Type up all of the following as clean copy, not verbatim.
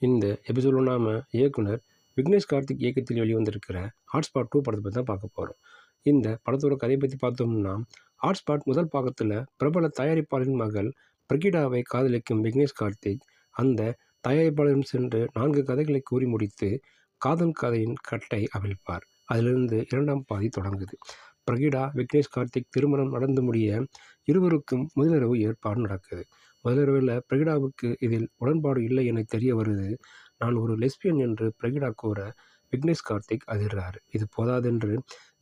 இந்த எபிசோடில் நாம் இயக்குனர் விக்னேஷ் கார்த்திக் இயக்கத்தில் வெளிவந்திருக்கிற ஹாட்ஸ்பாட் 2 படத்தை பற்றி தான் பார்க்க போகிறோம். இந்த படத்தோட கதையை பற்றி பார்த்தோம்னா, ஹாட்ஸ்பாட் முதல் பாகத்தில் பிரபல தயாரிப்பாளரின் மகள் பிரகிடாவை காதலிக்கும் விக்னேஷ் கார்த்திக் அந்த தயாரிப்பாளரிடம் சென்று 4 கதைகளை கூறி முடித்து காதல் கதையின் கட்டை அவிழ்ப்பார். அதிலிருந்து இரண்டாம் பாதி தொடங்குது. பிரகிடா விக்னேஷ் கார்த்திக் திருமணம் நடந்து முடிய இருவருக்கும் முதலிரவு ஏற்பாடு நடக்குது. முதலிரவில் பிரகிடாவுக்கு இதில் உடன்பாடு இல்லை என தெரிய வருது. நான் ஒரு லெஸ்பியன் என்று பிரகிடா கூற விக்னேஷ் கார்த்திக் அதிர்றாரு. இது போதாதென்று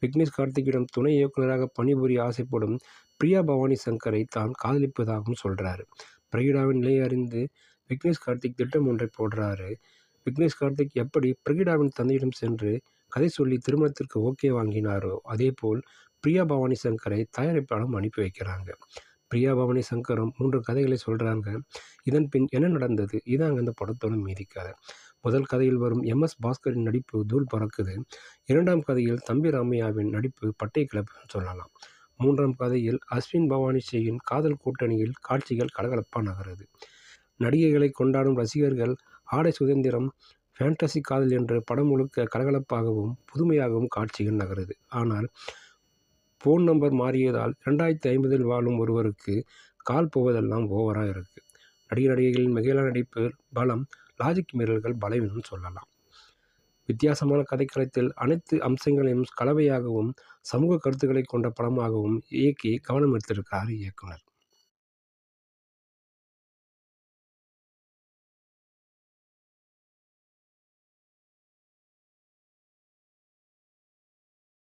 விக்னேஷ் கார்த்திக்கிடம் துணை இயக்குநராக பணிபுரிய ஆசைப்படும் பிரியா பவானி சங்கரை தான் காதலிப்பதாகவும் சொல்கிறாரு. பிரகிடாவின் நிலையை அறிந்து விக்னேஷ் கார்த்திக் திட்டம் ஒன்றை போடுறாரு. விக்னேஷ் கார்த்திக் எப்படி பிரகிடாவின் தந்தையிடம் சென்று கதை சொல்லி திருமணத்திற்கு ஓகே வாங்கினாரோ அதேபோல் பிரியா பவானி சங்கரை தயாரிப்பாளரும் அனுப்பி வைக்கிறாங்க. பிரியா பவானி சங்கரும் 3 கதைகளை சொல்கிறாங்க. இதன் பின் என்ன நடந்தது? இதாங்க இந்த படத்தோட மீதி கதை. முதல் கதையில் வரும் MS பாஸ்கரின் நடிப்பு தூள் பறக்குது. இரண்டாம் கதையில் தம்பி ராமையாவின் நடிப்பு பட்டை கிளப்புன்னு சொல்லலாம். மூன்றாம் கதையில் அஸ்வின் பவானி செய்யும் காதல் கூட்டணியில் காட்சிகள் கலகலப்பாக நகருது. நடிகைகளை கொண்டாடும் ரசிகர்கள் ஆடை சுதந்திரம் ஃபேண்டசி காதல் என்று படம் முழுக்க கலகலப்பாகவும் புதுமையாகவும் காட்சிகள் நகருது. ஆனால் ஃபோன் நம்பர் மாறியதால் 2050 வாழும் ஒருவருக்கு கால் போவதெல்லாம் ஓவராக இருக்குது. நடிகைகளின் மிகையான நடிப்பு பலம், லாஜிக் மீறல்கள் பலவீனம் சொல்லலாம். வித்தியாசமான கதைக்களத்தில் அனைத்து அம்சங்களையும் கலவையாகவும் சமூக கருத்துக்களை கொண்ட படமாகவும் இயக்கி கவனம் எடுத்திருக்கிறார் இயக்குனர்.